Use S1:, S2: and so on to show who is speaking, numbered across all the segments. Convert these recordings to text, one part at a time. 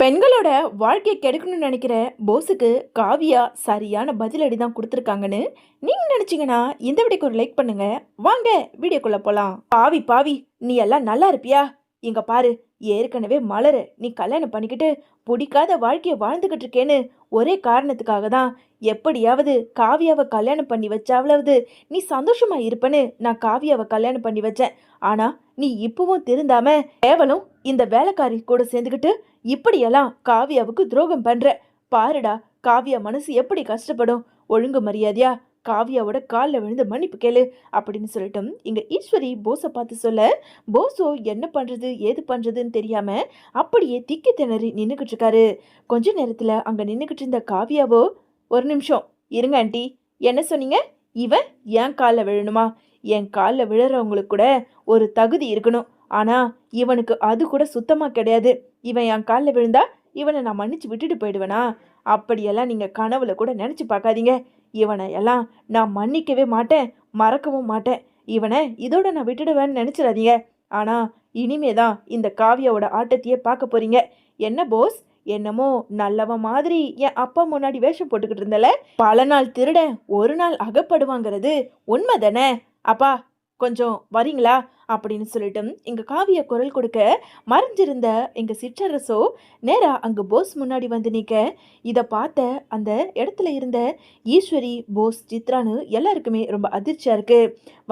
S1: பெண்களோட வாழ்க்கையை கெடுக்கணும்னு நினைக்கிற போஸுக்கு காவியா சரியான பதிலடி தான் கொடுத்துருக்காங்கன்னு நீங்க நினைச்சீங்கன்னா இந்த வீடியோக்கு ஒரு லைக் பண்ணுங்க. வாங்க வீடியோக்குள்ள போலாம். பாவி பாவி, நீ எல்லாம் நல்லா இருப்பியா? இங்க பாரு, ஏற்கனவே மலர நீ கல்யாணம் பண்ணிக்கிட்டு பிடிக்காத வாழ்க்கைய வாழ்ந்துகிட்டு இருக்கேன்னு ஒரே காரணத்துக்காக தான் எப்படியாவது காவியாவை கல்யாணம் பண்ணி வச்சாவளாவது நீ சந்தோஷமா இருப்பேன்னு நான் காவியாவை கல்யாணம் பண்ணி வச்சேன். ஆனா நீ இப்பவும் திருந்தாம கேவலம் இந்த வேலைக்காரி கூட சேர்ந்துக்கிட்டு இப்படியெல்லாம் காவியாவுக்கு துரோகம் பண்ற. பாருடா, காவியா மனசு எப்படி கஷ்டப்படும். ஒழுங்கு மரியாதையா காவியாவோட காலில் விழுந்து மன்னிப்பு கேளு அப்படின்னு சொல்லிட்டு இங்க ஈஸ்வரி போஸை பார்த்து சொல்ல, போஸோ என்ன பண்றது ஏது பண்றதுன்னு தெரியாம அப்படியே திக்கி திணறி நின்றுக்கிட்டு இருக்காரு. கொஞ்ச நேரத்துல அங்க நின்றுக்கிட்டு இருந்த காவியாவோ, ஒரு நிமிஷம் இருங்க ஆண்டி, என்ன சொன்னீங்க? இவன் என் காலில் விழணுமா? என் காலில் விழுறவங்களுக்கு கூட ஒரு தகுதி இருக்கணும். ஆனா இவனுக்கு அது கூட சுத்தமா கிடையாது. இவன் என் காலில் விழுந்தா இவனை நான் மன்னிச்சு விட்டுட்டு போயிடுவேனா? அப்படியெல்லாம் நீங்க கனவுல கூட நினைச்சு பார்க்காதீங்க. இவனை எல்லாம் நான் மன்னிக்கவே மாட்டேன், மறக்கவும் மாட்டேன். இவனை இதோட நான் விட்டுடுவேன்னு நினைச்சிடாதீங்க. ஆனா இனிமேதான் இந்த காவியாவோட ஆட்டத்தையே பார்க்க போறீங்க. என்ன போஸ், என்னமோ நல்லவன் மாதிரி என் அப்பா முன்னாடி வேஷம் போட்டுக்கிட்டு இருந்தல. பல நாள் திருடன் ஒரு நாள் அகப்படுவாங்கிறது உண்மை தானே? அப்பா கொஞ்சம் வரீங்களா அப்படின்னு சொல்லிட்டு எங்க காவிய குரல் கொடுக்க, மறைஞ்சிருந்த எங்க சிற்றரசோ நேரா அங்க போஸ் முன்னாடி வந்து நிக்க, இதை பார்த்த அந்த இடத்துல இருந்த ஈஸ்வரி, போஸ், சித்ரான்னு எல்லாருக்குமே ரொம்ப அதிர்ச்சியா இருக்கு.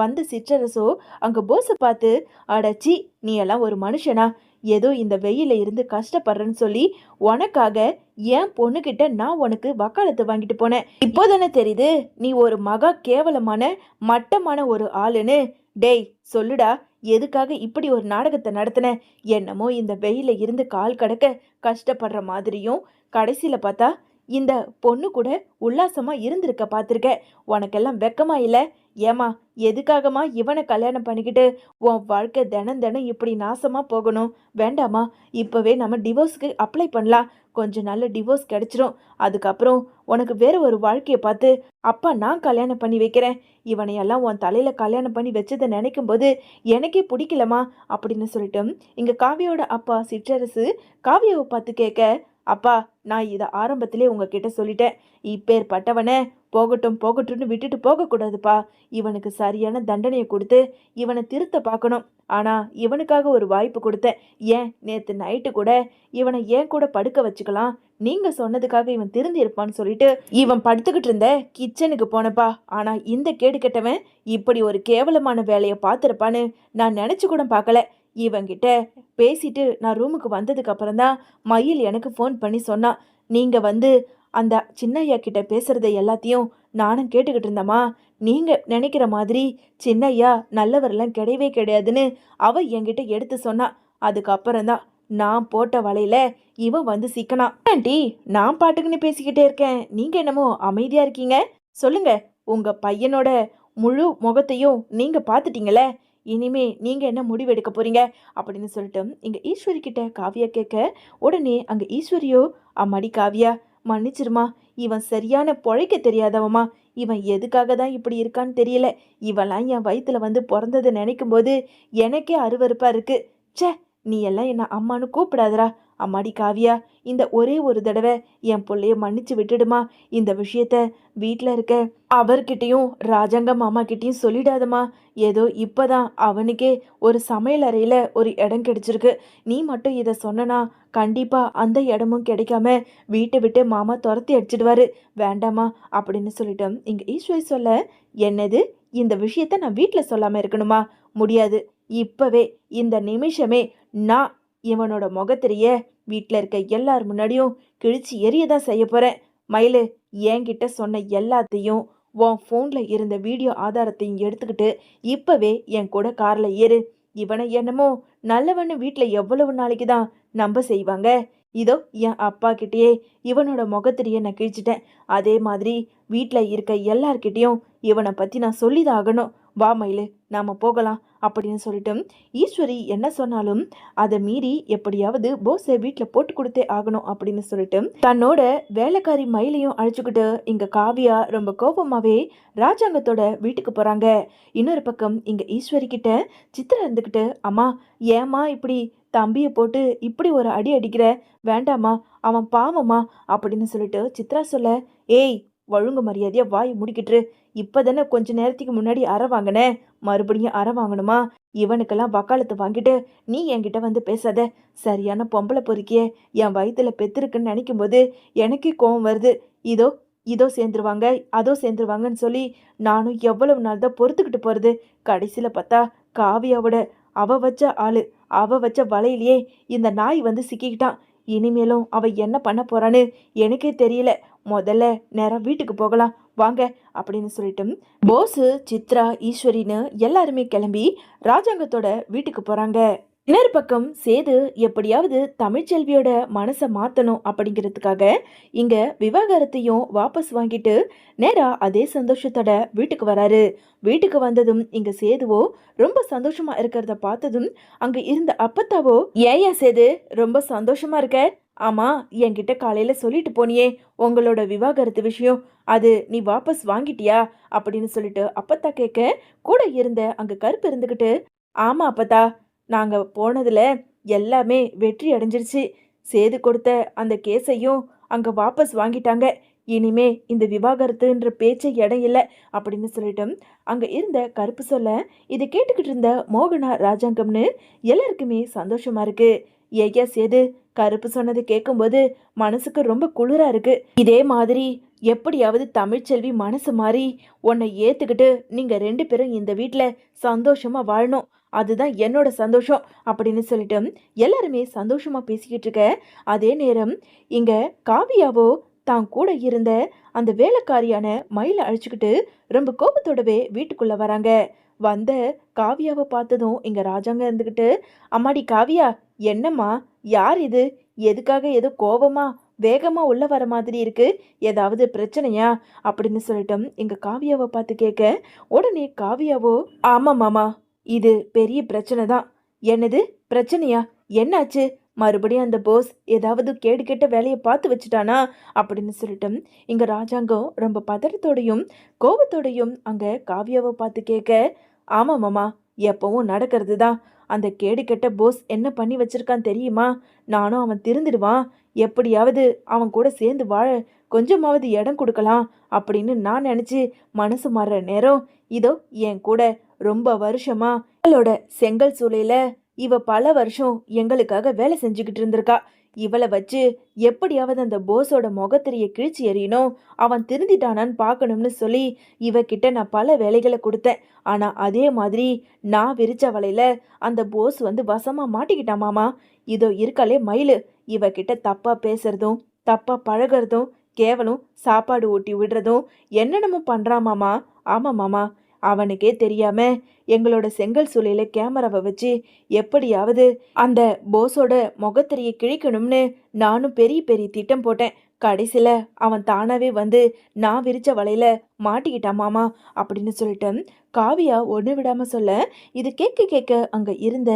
S1: வந்த சிற்றரசோ அங்க போஸை பார்த்து, அடச்சி நீ எல்லாம் ஒரு மனுஷனா? ஏதோ இந்த வெயில இருந்து கஷ்டப்படுறேன்னு சொல்லி உனக்காக என் பொண்ணுகிட்ட நான் உனக்கு வக்காலத்து வாங்கிட்டு போனேன். இப்போதானே தெரியுது நீ ஒரு மகா கேவலமான மட்டமான ஒரு ஆளுன்னு. டேய் சொல்லுடா, எதுக்காக இப்படி ஒரு நாடகத்தை நடத்தின? என்னமோ இந்த வெயில இருந்து கால் கடக்க கஷ்டப்படுற மாதிரியும் கடைசியில பார்த்தா இந்த பொண்ணு கூட உல்லாசமா இருந்திருக்க பார்த்துருக்க. உனக்கெல்லாம் வெக்கமா இல்லை? ஏமா, எதுக்காகமா இவனை கல்யாணம் பண்ணிக்கிட்டு உன் வாழ்க்கை தினம் தினம் இப்படி நாசமா போகணும்? வேண்டாமா, இப்பவே நம்ம டிவோர்ஸ்க்கு அப்ளை பண்ணலாம். கொஞ்சம் நல்ல டிவோர்ஸ் கிடைச்சிரும். அதுக்கப்புறம் உனக்கு வேற ஒரு வாழ்க்கையை பார்த்து அப்பா நான் கல்யாணம் பண்ணி வைக்கிறேன். இவனையெல்லாம் உன் தலையில கல்யாணம் பண்ணி வச்சதை நினைக்கும் போது எனக்கே பிடிக்கலமா அப்படின்னு சொல்லிட்டு இங்க காவியோட அப்பா சிற்றரசு காவியாவை பார்த்து கேட்க, அப்பா நான் இதை ஆரம்பத்திலே உங்ககிட்ட சொல்லிட்டேன். இப்பேற்பட்டவனை போகட்டும் போகட்டும்னு விட்டுட்டு போகக்கூடாதுப்பா. இவனுக்கு சரியான தண்டனையை கொடுத்து இவனை திருத்த பார்க்கணும். ஆனா இவனுக்காக ஒரு வாய்ப்பு கொடுத்தேன். ஏன் நேற்று நைட்டு கூட இவனை ஏன் கூட படுக்க வச்சுக்கலாம். நீங்க சொன்னதுக்காக இவன் திருந்தி இருப்பான்னு சொல்லிட்டு இவன் படுத்துக்கிட்டு இருந்த கிச்சனுக்கு போனப்பா. ஆனா இந்த கேடு கெட்டவன் இப்படி ஒரு கேவலமான வேலையை பார்த்துருப்பான்னு நான் நினைச்சு கூட பார்க்கல. இவங்கிட்ட பேசிட்டு நான் ரூமுக்கு வந்ததுக்கு அப்புறம் தான் மயில் எனக்கு ஃபோன் பண்ணி சொன்னான். நீங்க வந்து அந்த சின்னையா கிட்ட பேசுறதை எல்லாத்தையும் நானும் கேட்டுக்கிட்டு இருந்தம்மா. நீங்க நினைக்கிற மாதிரி சின்னையா நல்லவரெல்லாம் கிடையவே கிடையாதுன்னு அவ என்கிட்ட எடுத்து சொன்னா. அதுக்கப்புறம் தான் நான் போட்ட வலையில இவன் வந்து சிக்கனா. ஆண்டி, நான் பாட்டுக்குன்னு பேசிக்கிட்டே இருக்கேன், நீங்க என்னமோ அமைதியா இருக்கீங்க. சொல்லுங்க, உங்க பையனோட முழு முகத்தையும் நீங்க பார்த்துட்டீங்களே, இனிமே நீங்க என்ன முடிவு எடுக்க போறீங்க அப்படின்னு சொல்லிட்டு இங்க ஈஸ்வரி கிட்ட காவியா கேட்க, உடனே அங்க ஈஸ்வரியோ, அம்மாடி காவியா மன்னிச்சிருமா, இவன் சரியான பொழைக்க தெரியாதவமா. இவன் எதுக்காக தான் இப்படி இருக்கான்னு தெரியல. இவெல்லாம் என் வயிற்றுல வந்து பிறந்ததை நினைக்கும் போது எனக்கே அருவருப்பா இருக்கு. ச்சே, நீ எல்லாம் என்ன அம்மானு கூப்பிடாதரா. அம்மாடி காவியா, இந்த ஒரே ஒரு தடவை என் பிள்ளைய மன்னிச்சு விட்டுடுமா. இந்த விஷயத்த வீட்டில் இருக்க அவர்கிட்டையும் ராஜாங்க மாமா கிட்டேயும் சொல்லிடாதம்மா. ஏதோ இப்போதான் அவனுக்கே ஒரு சமையல் அறையில் ஒரு இடம் கிடைச்சிருக்கு. நீ மட்டும் இதை சொன்னனா கண்டிப்பா அந்த இடமும் கிடைக்காம வீட்டை விட்டு மாமா துரத்தி அடிச்சிடுவாரு. வேண்டாமா அப்படின்னு சொல்லிட்டு இங்க ஈஸ்வரி சொல்ல, என்னது இந்த விஷயத்த நான் வீட்டில் சொல்லாம இருக்கணுமா? முடியாது. இப்பவே இந்த நிமிஷமே நான் இவனோட முகத்திரிய வீட்டில் இருக்க எல்லார் முன்னாடியும் கிழிச்சு எரியதான் செய்ய போறேன். மயிலு, என்கிட்ட சொன்ன எல்லாத்தையும் உன் ஃபோனில் இருந்த வீடியோ ஆதாரத்தையும் எடுத்துக்கிட்டு இப்பவே என் கூட காரில் ஏறு. இவனை என்னமோ நல்லவன்னு வீட்டில் எவ்வளவு நாளைக்கு தான் நம்ப செய்வாங்க. இதோ என் அப்பா கிட்டேயே இவனோட முகத்திரிய நான் கிழிச்சிட்டேன். அதே மாதிரி வீட்டில் இருக்க எல்லார்கிட்டையும் இவனை பற்றி நான் சொல்லிதான் ஆகணும். வா மயிலு, நாம போகலாம் அப்படின்னு சொல்லிட்டு ஈஸ்வரி என்ன சொன்னாலும் அதை மீறி எப்படியாவது போஸை வீட்டில் போட்டு கொடுத்தே ஆகணும் அப்படின்னு சொல்லிட்டு தன்னோட வேலைக்காரி மயிலையும் அழைச்சிக்கிட்டு இங்க காவியா ரொம்ப கோபமாவே ராஜாங்கத்தோட வீட்டுக்கு போறாங்க. இன்னொரு பக்கம் இங்க ஈஸ்வரி கிட்ட சித்ரா இருந்துக்கிட்டு, அம்மா ஏமா இப்படி தம்பியை போட்டு இப்படி ஒரு அடி அடிக்கிற, வேண்டாமா, அவன் பாவமா அப்படின்னு சொல்லிட்டு சித்ரா சொல்ல, ஏய் ஒழுங்கு மரியாதையா வாய் முடிக்கிட்டுரு. இப்பதானே கொஞ்ச நேரத்துக்கு முன்னாடி அறை வாங்கின, மறுபடியும் அறை வாங்கணுமா? இவனுக்கெல்லாம் வக்காலத்து வாங்கிட்டு நீ என்கிட்ட வந்து பேசாத. சரியான பொம்பளை பொறுக்கிய என் வயித்துல பெத்திருக்குன்னு நினைக்கும் போது எனக்கே கோவம் வருது. இதோ இதோ சேர்ந்துருவாங்க, அதோ சேர்ந்துருவாங்கன்னு சொல்லி நானும் எவ்வளவு நாள் தான் பொறுத்துக்கிட்டு போறது. கடைசியில பார்த்தா காவியாவோட அவ வச்ச ஆளு, அவ வச்ச வலையிலேயே இந்த நாய் வந்து சிக்கிக்கிட்டான். இனிமேலும் அவ என்ன பண்ண போறான்னு எனக்கே தெரியல. முதல்ல நேரா வீட்டுக்கு போகலாம் வாங்க அப்படின்னு சொல்லிட்டு போஸ், சித்ரா, ஈஸ்வரின்னு எல்லாருமே கிளம்பி ராஜாங்கத்தோட வீட்டுக்கு போறாங்க. இன்னொரு பக்கம் சேது எப்படியாவது தமிழ்ச்செல்வியோட மனசை மாத்தணும் அப்படிங்கிறதுக்காக இங்க விவாகரத்தையும் வாபஸ் வாங்கிட்டு நேரா அதே சந்தோஷத்தோட வீட்டுக்கு வராரு. வீட்டுக்கு வந்ததும் இங்க சேதுவோ ரொம்ப சந்தோஷமா இருக்கிறத பார்த்ததும் அங்க இருந்த அப்பத்தாவோ, ஏயா சேது ரொம்ப சந்தோஷமா இருக்க? ஆமா, என்கிட்ட காலையில சொல்லிட்டு போனியே உங்களோட விவாகரத்து விஷயம், அது நீ வாபஸ் வாங்கிட்டியா அப்படின்னு சொல்லிட்டு அப்பத்தா கேட்க, கூட இருந்த அங்க கருப்பு இருந்துகிட்டு, ஆமா அப்பத்தா, நாங்க போனதுல எல்லாமே வெற்றி அடைஞ்சிருச்சு. சேது கொடுத்த அந்த கேஸையும் அங்க வாபஸ் வாங்கிட்டாங்க. இனிமே இந்த விவாகரத்துன்ற பேச்சே இடம் இல்லை அப்படின்னு சொல்லிட்டு அங்க இருந்த கருப்பு சொல்ல, இதை கேட்டுக்கிட்டு இருந்த மோகனா ராஜாங்கம்னு எல்லாருக்குமே சந்தோஷமா இருக்கு. ஐயா சேது, கருப்பு சொன்னதை கேட்கும்போது மனசுக்கு ரொம்ப குளிரா இருக்கு. இதே மாதிரி எப்படியாவது தமிழ்ச்செல்வி மனசு மாறி உன்னை ஏத்துக்கிட்டு நீங்க 2 பேரும் இந்த வீட்டுல சந்தோஷமா வாழணும், அதுதான் என்னோட சந்தோஷம் அப்படின்னு சொல்லிட்டு எல்லாருமே சந்தோஷமா பேசிக்கிட்டு இருக்க அதே நேரம் இங்க காவியாவோ தான் கூட இருந்த அந்த வேலைக்காரியான மயிலை அழிச்சுக்கிட்டு ரொம்ப கோபத்தோடவே வீட்டுக்குள்ள வராங்க. வந்த காவியாவை பார்த்ததும் இங்க ராஜாங்க இருந்துகிட்டு, அம்மாடி காவியா, என்னம்மா, யார் இது? எதுக்காக ஏதோ கோவமா வேகமா உள்ள வர மாதிரி இருக்கு, ஏதாவது பிரச்சனையா அப்படின்னு சொல்லிட்டு இங்க காவியாவை பார்த்து கேட்க, உடனே காவியாவோ, ஆமா மாமா, இது பெரிய பிரச்சனை தான். என்னது பிரச்சனையா? என்னாச்சு? மறுபடியும் அந்த போஸ் ஏதாவது கேடு கெட்ட வேலையை பார்த்து வச்சுட்டானா அப்படின்னு சொல்லிட்டு இங்க ராஜாங்கம் ரொம்ப பதட்டத்தோடையும் கோபத்தோடையும் அங்க காவியாவை பார்த்து கேட்க, ஆமா மாமா, எப்பவும் நடக்கிறது தான். அந்த கேடு கெட்ட போஸ் என்ன பண்ணி வச்சிருக்கான் தெரியுமா? நானும் அவன் திருந்திடுவான், எப்படியாவது அவன் கூட சேர்ந்து வாழ கொஞ்சமாவது இடம் கொடுக்கலாம் அப்படின்னு நான் நினைச்சு மனசு மாறுற நேரம் இதோ என் கூட ரொம்ப வருஷமா எங்களோட செங்கல் சூளையில இவ பல வருஷம் எங்களுக்காக வேலை செஞ்சுக்கிட்டு இருந்திருக்கா. இவளை வச்சு எப்படியாவது அந்த போஸோட முகத்திரைய கிழிச்சு எறியணும், அவன் திருந்திட்டானான்னு பார்க்கணும்னு சொல்லி இவகிட்ட நான் பல வேலைகளை கொடுத்தேன். ஆனா அதே மாதிரி நான் விரிச்ச வலையில அந்த போஸ் வந்து வசமா மாட்டிக்கிட்டான் மாமா. இதோ இருக்காளே மயிலு, இவகிட்ட தப்பா பேசுறதும் தப்பா பழகிறதும் கேவலம் சாப்பாடு ஊட்டி விடுறதும் என்னென்னமோ பண்றான் மாமா. ஆமா மாமா, அவனுக்கே தெரியாம எங்களோட செங்கல் சூளையில கேமராவை வச்சு எப்படியாவது அந்த போஸோட முகத்திரையை கிழிக்கணும்னு நானும் பெரிய பெரிய திட்டம் போட்டேன். கடைசியில அவன் தானாவே வந்து நான் விரிச்ச வலையில மாட்டிக்கிட்டான் மாமா அப்படின்னு சொல்லிட்டு காவியா ஒன்று விடாம சொல்ல, இது கேட்க கேட்க அங்க இருந்த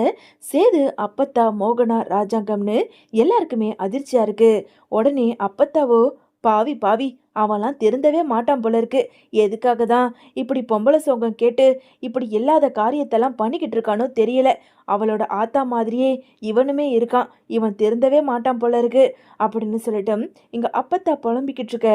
S1: சேது, அப்பத்தா, மோகனா, ராஜாங்கம்னு எல்லாருக்குமே அதிர்ச்சியா இருக்கு. உடனே அப்பத்தாவோ, பாவி பாவி, அவன்லாம் திருந்தவே மாட்டான் போல இருக்கு. எதுக்காக தான் இப்படி பொம்பளை சோகம் கேட்டு இப்படி இல்லாத காரியத்தெல்லாம் பண்ணிக்கிட்டு இருக்கானோ தெரியல. அவளோட ஆத்தா மாதிரியே இவனுமே இருக்கான், இவன் திருந்தவே மாட்டான் போல இருக்கு அப்படின்னு சொல்லிட்டு இங்க அப்பத்தா புலம்பிக்கிட்டு இருக்க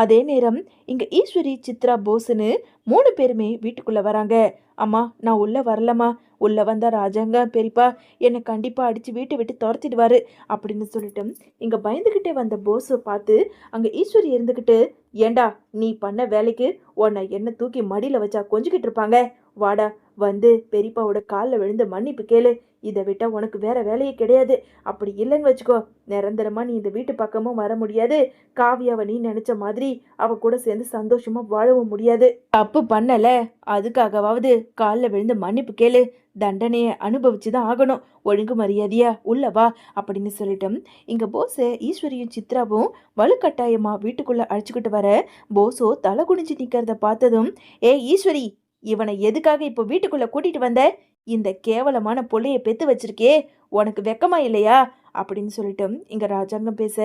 S1: அதே நேரம் இங்க ஈஸ்வரி, சித்ரா, போஸ்ன்னு 3 பேருமே வீட்டுக்குள்ள வராங்க. அம்மா, நான் உள்ள வரலம்மா, உள்ள வந்தா ராஜாங்க பெரியப்பா என்னை கண்டிப்பா அடிச்சு வீட்டை விட்டு துரத்திடுவாரு அப்படின்னு சொல்லிட்டு இங்க பயந்துகிட்டே வந்த போஸை பார்த்து அங்க ஈஸ்வரி இருந்துகிட்டு, ஏண்டா நீ பண்ண வேலைக்கு உன்னை என்ன தூக்கி மடியில வச்சா கொஞ்சிக்கிட்டு இருப்பாங்க, வாடா வந்து பெரியப்பாவோட காலில் விழுந்து மன்னிப்பு கேளு, இதை விட்டா உனக்கு வேற வேலையே கிடையாது. அப்படி இல்லைன்னு வச்சுக்கோ, நிரந்தரமா நீ இந்த வீட்டு பக்கமும் வர முடியாது, காவியாவை நீ நினைச்ச மாதிரி அவ கூட சேர்ந்து சந்தோஷமா வாழவும் முடியாது. தப்பு பண்ணல, அதுக்காகவாவது காலில் விழுந்து மன்னிப்பு கேளு, தண்டனையை அனுபவிச்சுதான் ஆகணும், ஒழுங்கு மரியாதையா உள்ள வா அப்படின்னு சொல்லிட்டு இங்க போஸை ஈஸ்வரியும் சித்ராவும் வலுக்கட்டாயமா வீட்டுக்குள்ள அழைச்சிக்கிட்டு வர போஸோ தலை குனிஞ்சு நிக்கிறத பார்த்ததும், ஏ ஈஸ்வரி, இவனை எதுக்காக இப்போ வீட்டுக்குள்ள கூட்டிட்டு வந்த? இந்த கேவலமான பொள்ளைய பெத்து வச்சிருக்கே, உனக்கு வெக்கமா இல்லையா அப்படின்னு சொல்லிட்டு இங்க ராஜாங்கம் பேச,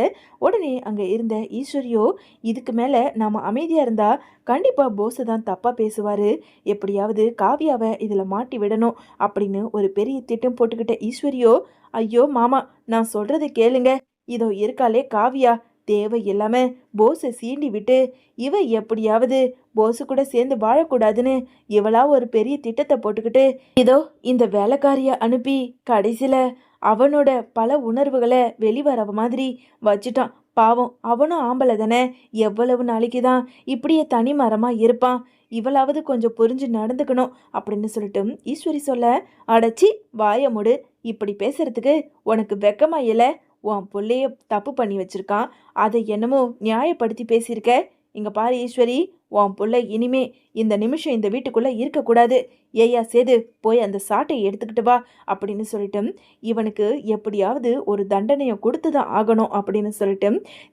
S1: உடனே அங்க இருந்த ஈஸ்வரியோ, இதுக்கு மேல நாம அமைதியா இருந்தா கண்டிப்பா போஸ் தான் தப்பா பேசுவாரு, எப்படியாவது காவியாவை இதுல மாட்டி விடணும் அப்படின்னு ஒரு பெரிய திட்டம் போட்டுக்கிட்ட ஈஸ்வரியோ, ஐயோ மாமா, நான் சொல்றதை கேளுங்க. இதோ இருக்காளே காவியா, தேவை இல்லாம போஸை சீண்டி விட்டு இவ எப்படியாவது போஸு கூட சேர்ந்து வாழக்கூடாதுன்னு இவளா ஒரு பெரிய திட்டத்தை போட்டுக்கிட்டு இதோ இந்த வேலைக்காரிய அனுப்பி கடைசியில அவனோட பல உணர்வுகளை வெளிவர மாதிரி வச்சுட்டான். பாவம், அவனும் ஆம்பளை தானே, எவ்வளவு நாளைக்கு தான் இப்படியே தனி மரமா இருப்பான். இவளாவது கொஞ்சம் புரிஞ்சு நடந்துக்கணும் அப்படின்னு சொல்லிட்டு ஈஸ்வரி சொல்ல, அடைச்சி வாய மூடு, இப்படி பேசுறதுக்கு உனக்கு வெக்கமா இல்லை? உன் புள்ளைய தப்பு பண்ணி வச்சிருக்கான், அதை என்னமோ நியாயப்படுத்தி பேசியிருக்க. இங்க பாரு ஈஸ்வரி, உன் புள்ள இனிமே இந்த நிமிஷம் இந்த வீட்டுக்குள்ள இருக்கக்கூடாது. ஏயா சேது, போய் அந்த சாட்டை எடுத்துக்கிட்டு வா அப்படின்னு சொல்லிட்டு இவனுக்கு எப்படியாவது ஒரு தண்டனையை கொடுத்து தான் ஆகணும் அப்படின்னு சொல்லிட்டு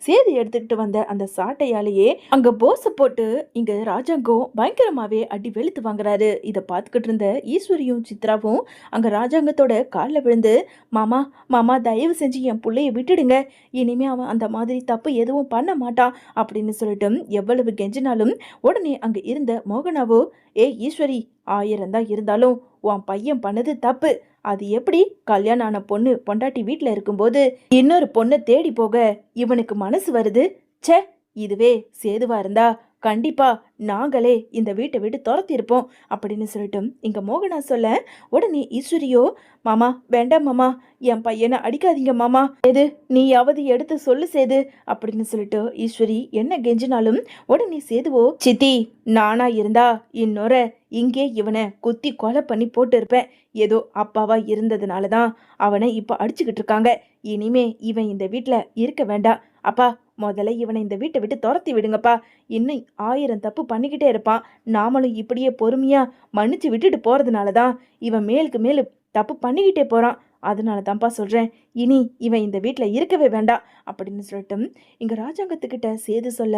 S1: சேது எடுத்துக்கிட்டு வந்த அந்த சாட்டையாலேயே அங்க போஸை போட்டு இங்க ராஜாங்கம் பயங்கரமாவே அடி வெளுத்து வாங்குறாரு. இதை பார்த்துக்கிட்டு இருந்த ஈஸ்வரியும் சித்ராவும் அங்க ராஜாங்கத்தோட காலில் விழுந்து, மாமா மாமா தயவு செஞ்சு என் பிள்ளைய விட்டுடுங்க, இனிமே அவன் அந்த மாதிரி தப்பு எதுவும் பண்ண மாட்டான் அப்படின்னு சொல்லிட்டு எவ்வளவு கெஞ்சினாலும் உடனே அங்க இருந்த மோகனாவோ, ஏ ஈஸ்வரி, 1000 தான் இருந்தாலும் உன் பையன் பண்ணது தப்பு. அது எப்படி கல்யாணம் ஆன பொண்ணு பொண்டாட்டி வீட்டுல இருக்கும்போது இன்னொரு பொண்ணை தேடி போக இவனுக்கு மனசு வருது? ச்சே, இதுவே சேதுவா இருந்தா கண்டிப்பா நாங்களே இந்த வீட்டை விட்டு துரத்தி இருப்போம் அப்படின்னு சொல்லிட்டு இங்க மோகனா சொல்ல, உடனே ஈஸ்வரியோ, மாமா வேண்டாம் மாமா, என் பையனை அடிக்காதீங்க மாமா, எது நீயாவது எடுத்து சொல்லு சேது அப்படின்னு சொல்லிட்டு ஈஸ்வரி என்ன கெஞ்சினாலும் உடனே சேதுவோ, சித்தி நானா இருந்தா இன்னொரு இங்கே இவனை குத்தி கொலை பண்ணி போட்டு இருப்பேன். ஏதோ அப்பாவா இருந்ததுனால தான் அவனை இப்ப அடிச்சுக்கிட்டு இருக்காங்க. இனிமே இவன் இந்த வீட்டுல இருக்க வேண்டாம். அப்பா, முதல்ல இவனை இந்த வீட்டை விட்டு துரத்தி விடுங்கப்பா. இன்னும் 1000 தப்பு பண்ணிக்கிட்டே இருப்பான். நாமளும் இப்படியே பொறுமையா மன்னிச்சு விட்டுட்டு போறதுனால தான் இவன் மேலுக்கு மேலு தப்பு பண்ணிக்கிட்டே போறான். அதனால தான்ப்பா சொல்றேன், இனி இவன் இந்த வீட்டில் இருக்கவே வேண்டாம் அப்படின்னு சொல்லிட்டு இங்க ராஜாங்கத்துக்கிட்ட சேது சொல்ல,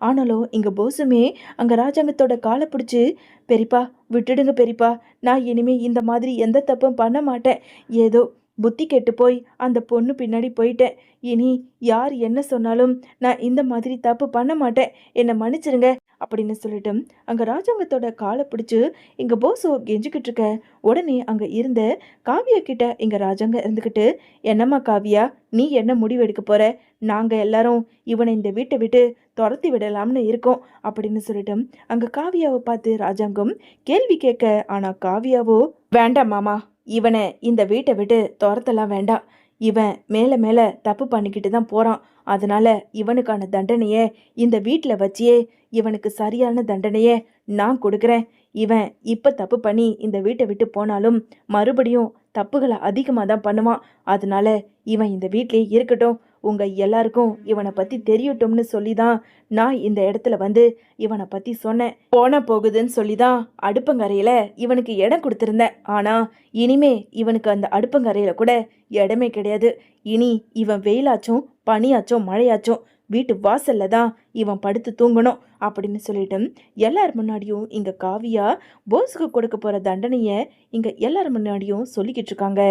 S1: ஆனாலும் இங்க போசுமே அங்க ராஜாங்கத்தோட காலை பிடிச்சி, பெரியப்பா விட்டுடுங்க பெரியப்பா, நான் இனிமே இந்த மாதிரி எந்த தப்பும் பண்ண மாட்டேன். ஏதோ புத்தி கெட்டு போய் அந்த பொண்ணு பின்னாடி போயிட்டேன். இனி யார் என்ன சொன்னாலும் நான் இந்த மாதிரி தப்பு பண்ண மாட்டேன், என்னை மன்னிச்சிருங்க அப்படின்னு சொல்லிட்டு அங்க ராஜாங்கத்தோட காலை பிடிச்சு இங்க போசோ கெஞ்சிக்கிட்டு இருக்க. உடனே அங்க இருந்த காவியா கிட்ட இங்க ராஜாங்க இருந்துக்கிட்டு, என்னம்மா காவியா, நீ என்ன முடிவு எடுக்க போற? நாங்க எல்லாரும் இவனை இந்த வீட்டை விட்டு துரத்தி விடலாம்னு இருக்கோம் அப்படின்னு சொல்லிட்டு அங்க காவியாவை பார்த்து ராஜாங்கம் கேள்வி கேட்க, ஆனா காவியாவோ, வேண்டாம் மாமா, இவனை இந்த வீட்டை விட்டு துரத்தலாம் வேண்டாம். இவன் மேலே மேலே தப்பு பண்ணிக்கிட்டு தான் போகிறான். அதனால இவனுக்கான தண்டனையை இந்த வீட்டில் வச்சியே இவனுக்கு சரியான தண்டனையை நான் கொடுக்குறேன். இவன் இப்போ தப்பு பண்ணி இந்த வீட்டை விட்டு போனாலும் மறுபடியும் தப்புகளை அதிகமாக தான் பண்ணுவான். அதனால இவன் இந்த வீட்டிலே இருக்கட்டும், உங்கள் எல்லாருக்கும் இவனை பற்றி தெரியட்டும்னு சொல்லி தான் நான் இந்த இடத்துல வந்து இவனை பற்றி சொன்னேன். போன போகுதுன்னு சொல்லி தான் அடுப்பங்கரையில் இவனுக்கு இடம் கொடுத்துருந்தேன். ஆனால் இனிமே இவனுக்கு அந்த அடுப்பங்கரையில் கூட இடமே கிடையாது. இனி இவன் வெயிலாச்சும் பனியாச்சும் மழையாச்சும் வீட்டு வாசல்ல தான் இவன் படுத்து தூங்கணும் அப்படின்னு சொல்லிட்டு எல்லார் முன்னாடியும் இங்க காவியா போஸுக்கு கொடுக்க போற தண்டனையை இங்க எல்லார் முன்னாடியும் சொல்லிக்கிட்டு இருக்காங்க.